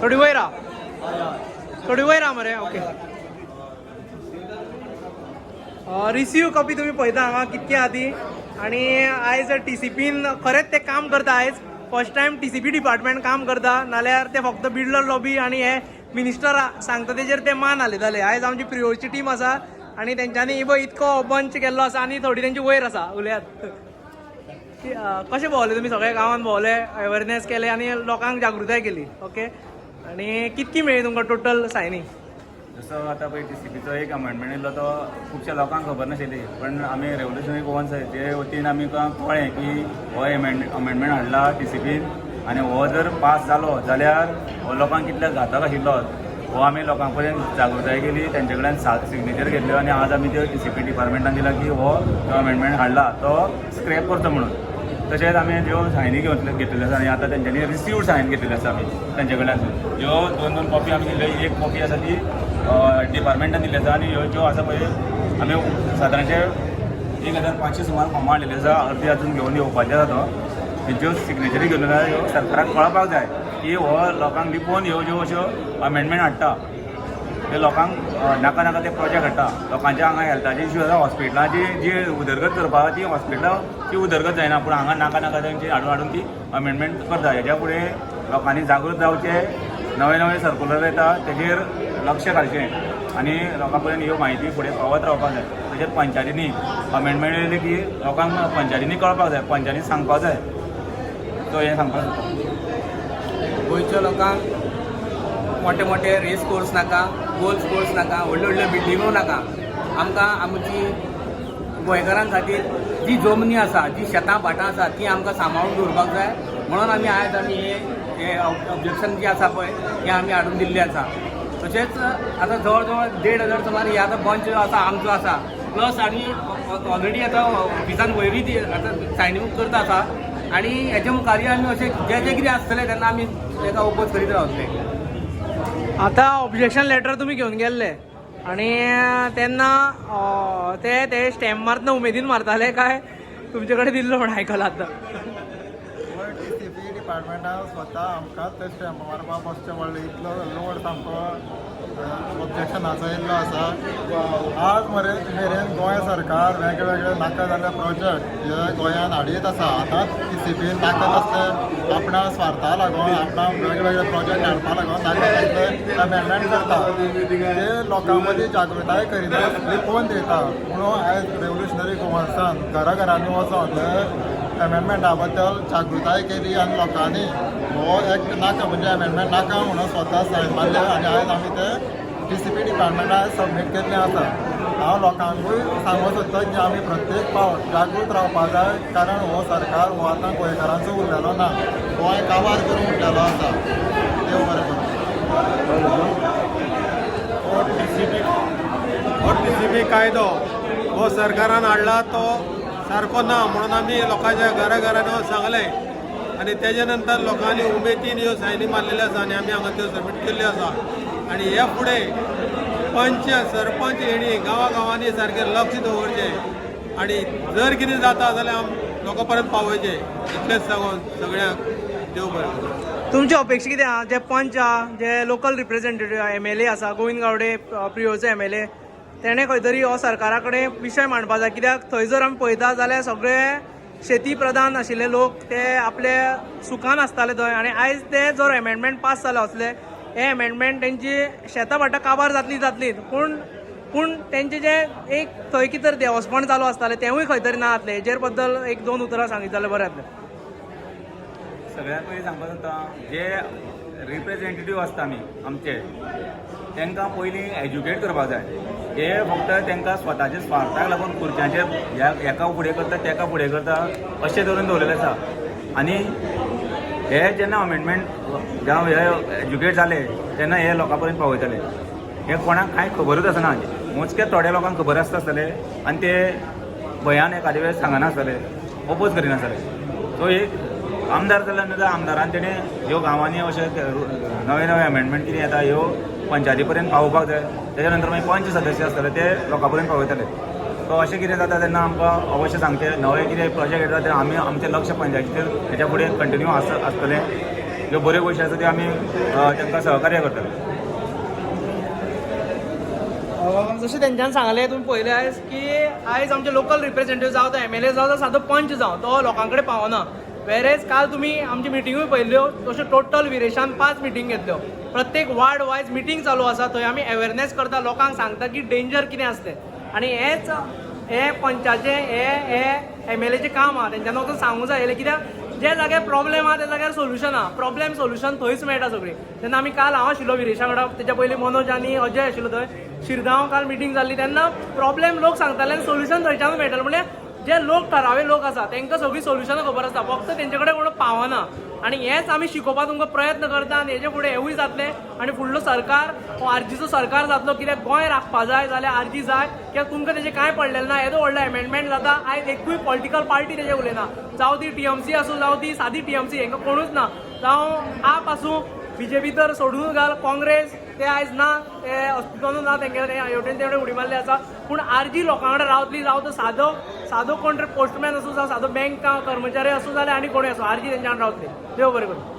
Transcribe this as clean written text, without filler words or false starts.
थोडी वयर राव, थोडी वयर राव मरे. ओके. रिसीव कॉपी तुम्ही पळयता हांगा कितकी आहा ती. आनी आयज TCPन खरेंच ते काम करता. आयज फर्स्ट टायम TCP डिपार्टमेंट काम करता. नाल्यार ते फक्त बिल्डर लॉबी आनी हे मिनिस्टर सांगता तेजेर ते मान हालयताले. आयज आमची प्रिओची टीम आसा आनी तेंच्यांनी इतको बंच केल्लो आसा आनी थोडी तेंची वयर आसा. उलयात कशें भोंवले तुमी? सगळ्या गांवांत भोंवले, अवेरनेस केले आनी लोकांक जागृताय केली. ओके. आनी कितकी मेळ्ळी तुमकां टोटल सायनी? जसो आतां पळय TCPचो एक अमेंडमेंट येयल्लो तो खुबश्या लोकांक खबर नाशिल्ली. पण आमी रेवल्युशनरी गोवन्स ते वतीन आमकां कळ्ळें की हो अमेंडमेंट हाडला TCPन आनी हो जर पास जालो जाल्यार हो लोकांक कितल्या घातक आशिल्लो हो आमी लोकां पर्यंत जागृताय केली. तेंचे कडल्यान सिग्नेचर घेतल्यो आनी आज आमी त्यो TCP डिपार्टमेंटान दिला की हो जो अमेंडमेंट हाडला तो स्क्रॅप करचो म्हणून. तशेंच आमी ज्यो सायनी घेतलेल्यो आसा आनी आतां तेंच्यांनी रिसिव्ड सायन घेतलेली आसा आमी तेंचे कडल्यान. ह्यो 2-2 कॉपी आमी दिल्यो. एक कॉपी आसा ती डिपार्टमेंटान दिल्ली आसा आनी ह्यो ज्यो आसा पळय आमी सादारणचे 1500 सुमार फॉर्मां हाडलेली आसा. अर्दी अजून घेवन येवपाचे आसा तो. तेंच्यो सिग्नेचरी घेवन ह्यो सरकाराक कळपाक जाय की हो लोकांक लिपोवन ह्यो ज्यो अश्यो अमेंडमेंट हाडटा ते लोकांक नाका नाका ते प्रोजेक्ट हाडटा. लोकांचे हांगा हेल्थाचे इश्यू आसा हॉस्पिटलाची जी उदरगत करपाक ती हॉस्पिटलां ती उदरगत जायना. पूण हांगा नाका नाका तेंची हाडून ती अमेंडमेंट करता. हेज्या फुडें लोकांनी जागृत जावचे. नवे नवे सर्कुलर येता तेजेर लक्ष घालचें आनी लोकां पर्यंत ह्यो म्हायती फुडें पावत रावपाक जाय. तशेंच पंचायतींनी अमेंडमेंट येयली की लोकांक पंचायतींनी कळपाक जाय, पंचायतींनी सांगपाक जाय. तो हें सांगपाक सोदता. गोंयच्या लोकांक मोठे मोठे रेस कोर्स नाका, गोल्फ कोर्स नाका, व्हडल्यो व्हडल्यो बिल्डिंगो नाका. आमकां आमची गोंयकारां खातीर जी जमनी आसा, जी शेतां भाटां आसा ती आमकां सांबाळून दवरपाक जाय. म्हणून आयज हे ऑब्जेक्शन जी आसा पळय हें आमी हाडून दिल्लें आसा. तशेंच आतां जवळ जवळ 1,500 सुमार हे आतां बंच जो आसा आमचो आसा. प्लस आनी ऑलरेडी आतां ऑफिसान वयरी ती आतां सायन करता आसा आनी हेच्या मुखारी आमी अशें जें जें कितें आसतलें तेन्ना आमी ताका ओपोज करीत रावतले. आतां ऑब्जेक्शन लेटर तुमी घेवन गेल्ले आनी तेन्ना ते स्टॅम्प मारतना उमेदीन मारताले काय तुमचे कडेन दिल्लो म्हण आयकलां आतां? TCP डिपार्टमेंटान स्वता आमकां ते स्टॅम्प मारपाक बसचें पडलें. इतलो लोड सामको ऑब्जेक्शनाचो येयल्लो आसा. आज मेरेन गोंय सरकार वेगवेगळे नाका जाल्ले प्रोजेक्ट हे गोंयांत हाडीत आसा. आतां TCP नाका तसले आपणा स्वार्था लागून आपणा वेगवेगळे प्रोजेक्ट हाडपा लागून नाका तसले अमेंडमेंट करता. ते लोकां मदीं जागृताय करिना, लिपोवन दिता. म्हणून आयज रेवल्युशनरी गोवन्सान घराघरांनी वचोन अमेंडमेंटा बद्दल जागृताय केली आनी लोकांनी हो एक नाका म्हणजे अमेंडमेंट नाका म्हणून स्वता सायन मारले आनी आयज आमी ते TCP डिपार्टमेंटान सबमीट केल्लें आसा. हांव लोकांकूय सांगूंक सोदता की आमी प्रत्येक फावट जागृत रावपाक जाय. कारण हो सरकार हो आतां गोंयकारांचो उरलेलो ना, गोंय काबार करून उरलेलो आसा. देव बरें करूं. हो TCP कायदो हो सरकारान हाडला तो सारको ना म्हणून आमी लोकांच्या घराघरांनी सांगलें आनी तेजे नंतर लोकांनी उमेदीन ह्यो सायनी मारलेल्यो आसा आनी आमी हांगा त्यो सबमीट केल्ल्यो आसा. आनी हे फुडें पंच सरपंच हेणी गांवांनी सारकें लक्ष दवरचें आनी जर कितें जाता जाल्यार लोकां पर्यंत पावोवचें इतलेंच सांगून सगळ्यांक देव बरें करूं. तुमची अपेक्षा कितें आहा? जे पंच आहा, जे लोकल रिप्रेझेंटेटिव्ह MLA आसा, गोविंद गावडे प्रियोचो MLA, तेणें खंय तरी हो सरकारा कडेन विशय मांडपाक जाय. कित्याक थंय जर आमी पळयता जाल्यार सगळे शेती प्रधान आशिल्ले लोक ते आपले सुखान आसताले थंय आनी आयज ते जर अमेंडमेंट पास जाले असले हे अमेंडमेंट तेंची शेतां भाटां काबार जातलीच पूण तेंचे जे एक थंय कितें तरी देवस्पण चालू आसतालें तेंवूय खंय तरी ना जातलें. हेजेर बद्दल 1-2 उतरां सांगीत जाल्यार बरें जातलें. सगळ्यात पयलीं सांगपाक सोदता जे रिप्रेझेंटेटीव आसता आमी आमचे तांकां पयलीं एज्युकेट करपाक जाय. हे फक्त तांकां स्वताच्या स्वार्थाक लागून खुर्च्यांचेर एका फुडें करता तेका फुडें करता अशें धरून दवरलेलें आसा. आनी हे जेन्ना अमेंडमेंट जावं हे एज्युकेट जाले तेन्ना हे लोकां पर्यंत पावयतले. हे कोणाक कांय खबरूच आसना. मोजके थोड्या लोकांक खबर आसताले आनी ते भंयान एखादे वेळेस सांगनासतले, ओपोज करिनासतले. सो एक आमदार जाल्यार आमदारान तेणें ह्यो गांवांनी अशे नवे नवे अमेंडमेंट कितें येता ह्यो पंचायती पर्यंत पावोवपाक जाय. तेच्या नंतर मागीर पंच सदस्य आसतले ते लोकां पर्यंत पावयतले. सो अशें कितें जाता तेन्ना आमकां अवश्य सांगचें. नवे कितें प्रोजेक्ट येता ते आमी आमचें लक्ष पंचायतीचेर हेच्या फुडें कंटिन्यू आसतलें ज्यो बऱ्यो गोश्टी आसा त्यो आमी तांकां सहकार्य करतले. जशें तेंच्यान सांगलें तुमी पळयलें आयज की आयज आमचे लोकल रिप्रेझेंटेटीव जावं तो MLA जावं तो सादो पंच जावं तो लोकां कडेन पावना. वेरेज काल तुमी आमची मिटिंगूय पळयल्यो तश्यो टोटल विरेशान 5 मिटींग घेतल्यो. प्रत्येक वार्ड वायज मिटींग चालू आसा थंय आमी अवेरनेस करता, लोकांक सांगता की डेंजर कितें आसता तें. आनी हे पंचाचें हे MLAचें काम आहा, तेंच्यानी वचून सांगूंक जाय कित्याक जे जाग्यार प्रॉब्लेम आहा त्या जाग्यार सोल्युशन आहा. प्रॉब्लेम सोल्युशन थंयच मेळटा सगळी. तेन्ना आमी काल हांव आशिल्लो विरेशा वांगडा, तेच्या पयलीं मनोज आनी अजय आशिल्लो थंय शिरगांव. काल मिटींग जाल्ली तेन्ना प्रॉब्लेम लोक सांगताले आनी सोल्युशन थंयच्यान मेळटालें. म्हणजे जे लोक ठरावे लोक आसा तांकां सगळी सोल्युशनां खबर आसता, फक्त तेंचे कडेन कोण पावना. आनी हेच आमी शिकोवपाक तुमकां प्रयत्न करता आनी हेजे फुडें हेवूय जातलें. आनी फुडलो सरकार हो आरजीचो सरकार जातलो, कित्याक गोंय राखपा जाय जाल्यार आरजी जाय. कित्याक तुमकां तेजें कांय पडलेलें ना. येदो व्हडलो एमेंडमेंट जाता, आयज एकूय पॉलिटिकल पार्टी तेजेर उलयना. जावं ती TMC आसूं जावं ती सादी TMC, हांकां कोणूच ना. जावं आप आसूं BJP तर सोडून घाल, काँग्रेस ते आयज ना, ते अस्तित्वानूच ना, तेंगे हेवटेन तेवटेन उडी मारले आसा. पूण आरजी लोकां कडेन रावतली, जावं तो सादो कोण पोस्टमॅन आसूं जावं सादो बँक कर्मचारी आसूं जाल्यार आनी कोणूय आसूं, आरजी तेंच्या वांगडा रावतली. देव बरें करूं.